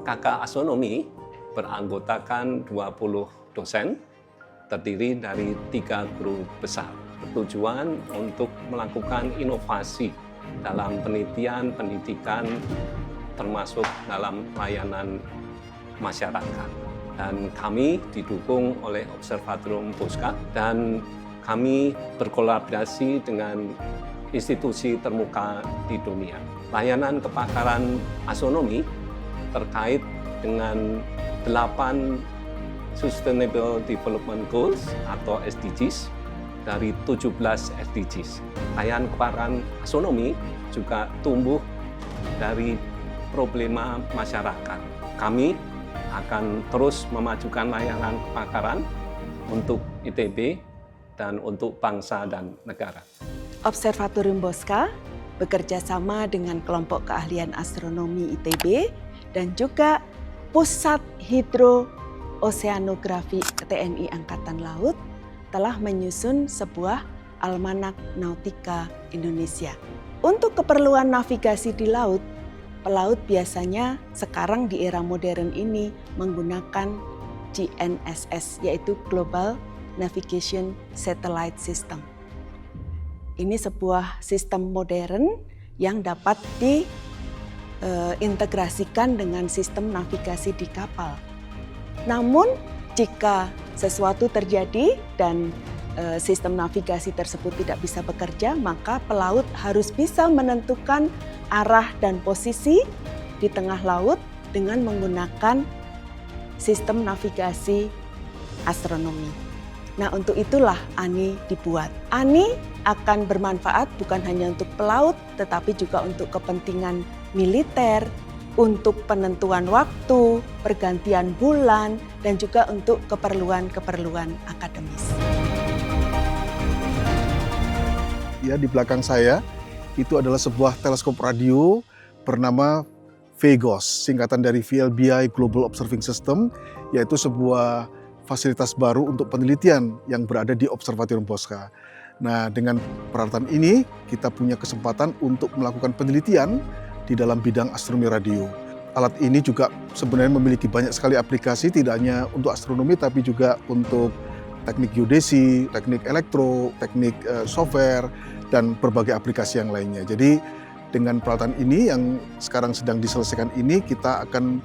Kakak Astronomi beranggotakan 20 dosen, terdiri dari 3 guru besar. Bertujuan untuk melakukan inovasi dalam penelitian, pendidikan, termasuk dalam layanan masyarakat. Dan kami didukung oleh Observatorium Bosca dan kami berkolaborasi dengan institusi termuka di dunia. Layanan kepakaran astronomi terkait dengan 8 Sustainable Development Goals atau SDGs dari 17 SDGs. Layanan kepakaran astronomi juga tumbuh dari problema masyarakat. Kami akan terus memajukan layanan kepakaran untuk ITB dan untuk bangsa dan negara. Observatorium Bosca bekerja sama dengan kelompok keahlian astronomi ITB dan juga Pusat Hidrooseanografi TNI Angkatan Laut telah menyusun sebuah Almanak Nautika Indonesia. Untuk keperluan navigasi di laut, pelaut biasanya sekarang di era modern ini menggunakan GNSS, yaitu Global Navigation Satellite System. Ini sebuah sistem modern yang dapat diintegrasikan dengan sistem navigasi di kapal. Namun, jika sesuatu terjadi dan sistem navigasi tersebut tidak bisa bekerja, maka pelaut harus bisa menentukan arah dan posisi di tengah laut dengan menggunakan sistem navigasi astronomi. Nah, untuk itulah ANI dibuat. ANI akan bermanfaat bukan hanya untuk pelaut, tetapi juga untuk kepentingan militer, untuk penentuan waktu, pergantian bulan, dan juga untuk keperluan-keperluan akademis. Ya, di belakang saya itu adalah sebuah teleskop radio bernama VGOS, singkatan dari VLBI Global Observing System, yaitu sebuah fasilitas baru untuk penelitian yang berada di Observatorium Bosca. Nah, dengan peralatan ini kita punya kesempatan untuk melakukan penelitian di dalam bidang astronomi radio. Alat ini juga sebenarnya memiliki banyak sekali aplikasi, tidak hanya untuk astronomi tapi juga untuk teknik geodesi, teknik elektro, teknik software, dan berbagai aplikasi yang lainnya. Jadi dengan peralatan ini yang sekarang sedang diselesaikan ini, kita akan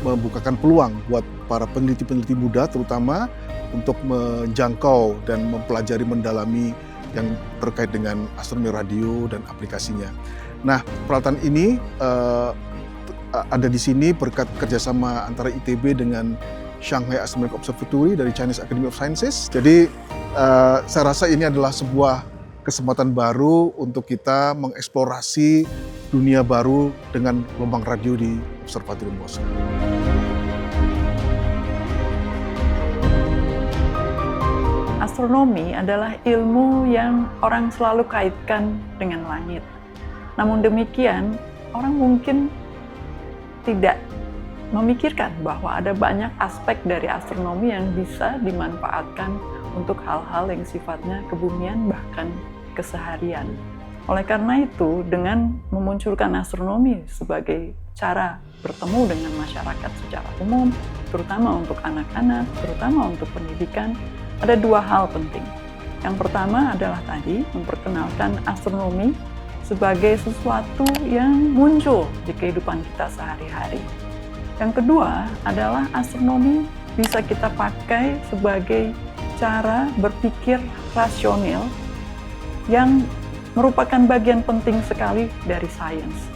membukakan peluang buat para peneliti-peneliti muda terutama untuk menjangkau dan mempelajari mendalami yang terkait dengan astronomi radio dan aplikasinya. Nah, peralatan ini ada di sini berkat kerjasama antara ITB dengan Shanghai Astronomical Observatory dari Chinese Academy of Sciences. Jadi saya rasa ini adalah sebuah kesempatan baru untuk kita mengeksplorasi dunia baru dengan gelombang radio di Observatorium Bosca. Astronomi adalah ilmu yang orang selalu kaitkan dengan langit. Namun demikian, orang mungkin tidak memikirkan bahwa ada banyak aspek dari astronomi yang bisa dimanfaatkan untuk hal-hal yang sifatnya kebumian bahkan keseharian. Oleh karena itu, dengan memunculkan astronomi sebagai cara bertemu dengan masyarakat secara umum, terutama untuk anak-anak, terutama untuk pendidikan, ada 2 hal penting. Yang pertama adalah tadi memperkenalkan astronomi sebagai sesuatu yang muncul di kehidupan kita sehari-hari. Yang kedua adalah astronomi bisa kita pakai sebagai cara berpikir rasional yang merupakan bagian penting sekali dari sains.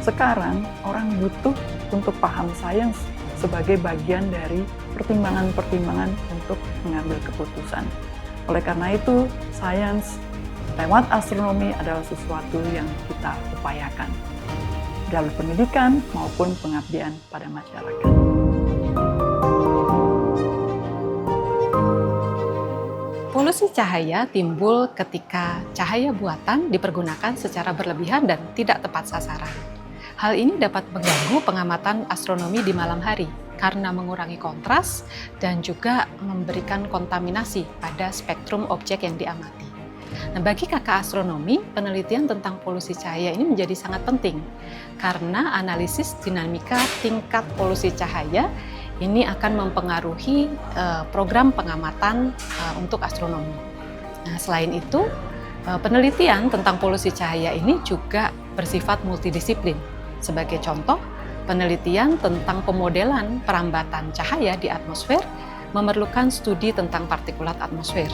Sekarang orang butuh untuk paham sains sebagai bagian dari pertimbangan-pertimbangan untuk mengambil keputusan. Oleh karena itu, sains lewat astronomi adalah sesuatu yang kita upayakan dalam pendidikan maupun pengabdian pada masyarakat. Polusi cahaya timbul ketika cahaya buatan dipergunakan secara berlebihan dan tidak tepat sasaran. Hal ini dapat mengganggu pengamatan astronomi di malam hari karena mengurangi kontras dan juga memberikan kontaminasi pada spektrum objek yang diamati. Nah, bagi kakak astronomi, penelitian tentang polusi cahaya ini menjadi sangat penting karena analisis dinamika tingkat polusi cahaya ini akan mempengaruhi program pengamatan untuk astronomi. Nah, selain itu, penelitian tentang polusi cahaya ini juga bersifat multidisiplin. Sebagai contoh, penelitian tentang pemodelan perambatan cahaya di atmosfer memerlukan studi tentang partikulat atmosfer.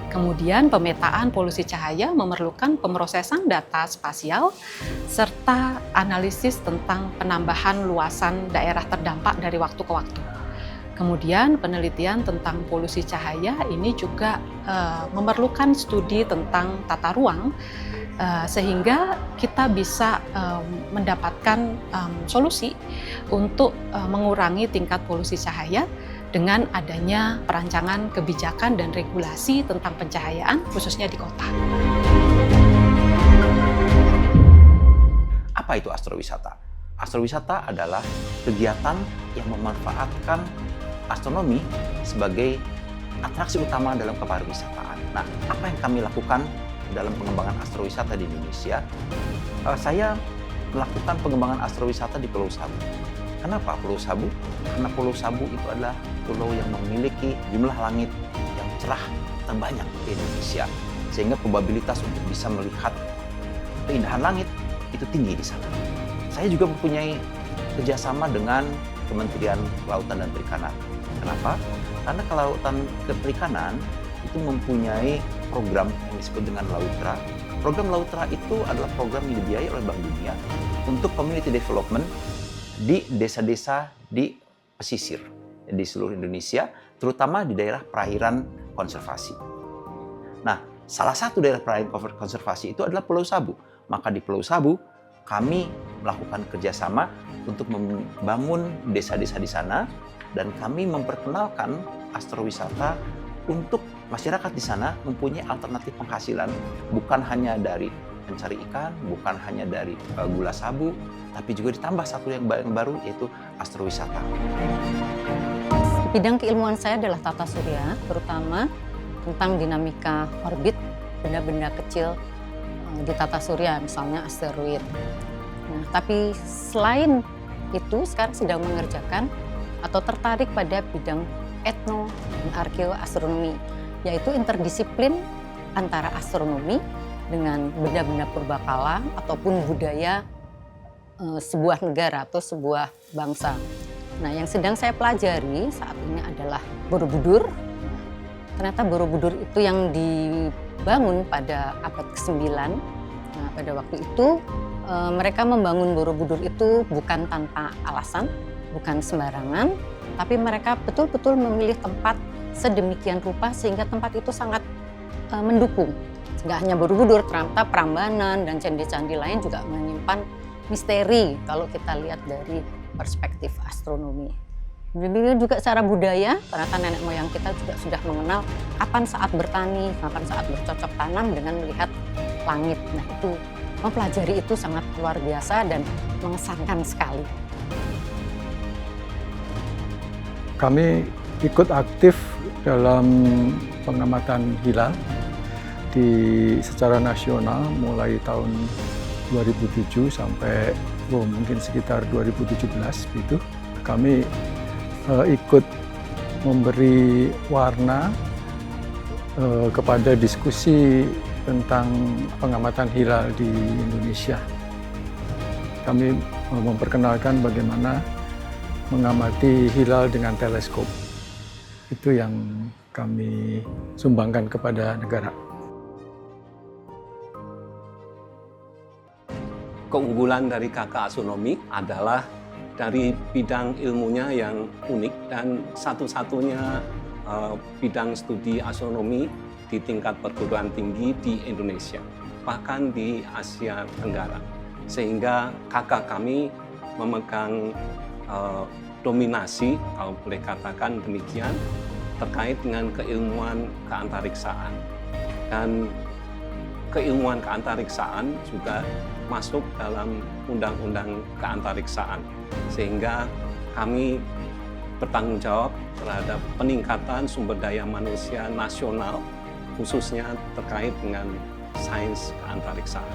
Kemudian pemetaan polusi cahaya memerlukan pemrosesan data spasial serta analisis tentang penambahan luasan daerah terdampak dari waktu ke waktu. Kemudian penelitian tentang polusi cahaya ini juga memerlukan studi tentang tata ruang sehingga kita bisa mendapatkan solusi untuk mengurangi tingkat polusi cahaya dengan adanya perancangan kebijakan dan regulasi tentang pencahayaan khususnya di kota. Apa itu astrowisata? Astrowisata adalah kegiatan yang memanfaatkan astronomi sebagai atraksi utama dalam kepariwisataan. Nah, apa yang kami lakukan dalam pengembangan astrowisata di Indonesia? Saya melakukan pengembangan astrowisata di Pulau Sabu. Kenapa Pulau Sabu? Karena Pulau Sabu itu adalah pulau yang memiliki jumlah langit yang cerah terbanyak di Indonesia. Sehingga probabilitas untuk bisa melihat keindahan langit itu tinggi di sana. Saya juga mempunyai kerjasama dengan Kementerian Kelautan dan Perikanan. Kenapa? Karena Kelautan dan Perikanan itu mempunyai program yang disebut dengan Lautra. Program Lautra itu adalah program yang dibiayai oleh Bank Dunia untuk community development di desa-desa di pesisir di seluruh Indonesia, terutama di daerah perairan konservasi. Nah, salah satu daerah perairan konservasi itu adalah Pulau Sabu. Maka di Pulau Sabu kami melakukan kerjasama untuk membangun desa-desa di sana dan kami memperkenalkan astrowisata untuk masyarakat di sana mempunyai alternatif penghasilan bukan hanya dari mencari ikan, bukan hanya dari gula sabu, tapi juga ditambah satu yang baru yaitu astrowisata. Bidang keilmuan saya adalah tata surya, terutama tentang dinamika orbit benda-benda kecil di tata surya, misalnya asteroid. Nah, tapi selain itu sekarang sedang mengerjakan atau tertarik pada bidang etno dan arkeoastronomi, yaitu interdisiplin antara astronomi dengan benda-benda purbakala ataupun budaya sebuah negara atau sebuah bangsa. Nah, yang sedang saya pelajari saat ini adalah Borobudur. Ternyata Borobudur itu yang dibangun pada abad ke-9. Nah, pada waktu itu mereka membangun Borobudur itu bukan tanpa alasan, bukan sembarangan, tapi mereka betul-betul memilih tempat sedemikian rupa sehingga tempat itu sangat mendukung. Nggak hanya Borobudur, ternyata Prambanan dan candi-candi lain juga menyimpan misteri kalau kita lihat dari perspektif astronomi. Demikian juga secara budaya, ternyata nenek moyang kita juga sudah mengenal kapan saat bertani, kapan saat bercocok tanam dengan melihat langit. Nah, itu mempelajari itu sangat luar biasa dan mengesankan sekali. Kami ikut aktif dalam pengamatan hilal secara nasional mulai tahun 2007 sampai mungkin sekitar 2017 gitu. Kami ikut memberi warna kepada diskusi tentang pengamatan hilal di Indonesia. Kami memperkenalkan bagaimana mengamati hilal dengan teleskop. Itu yang kami sumbangkan kepada negara. Keunggulan dari kakak astronomi adalah dari bidang ilmunya yang unik dan satu-satunya bidang studi astronomi di tingkat perguruan tinggi di Indonesia, bahkan di Asia Tenggara. Sehingga kakak kami memegang dominasi, kalau boleh katakan demikian, terkait dengan keilmuan keantariksaan. Dan keilmuan keantariksaan juga masuk dalam undang-undang keantariksaan, sehingga kami bertanggung jawab terhadap peningkatan sumber daya manusia nasional khususnya terkait dengan sains keantariksaan.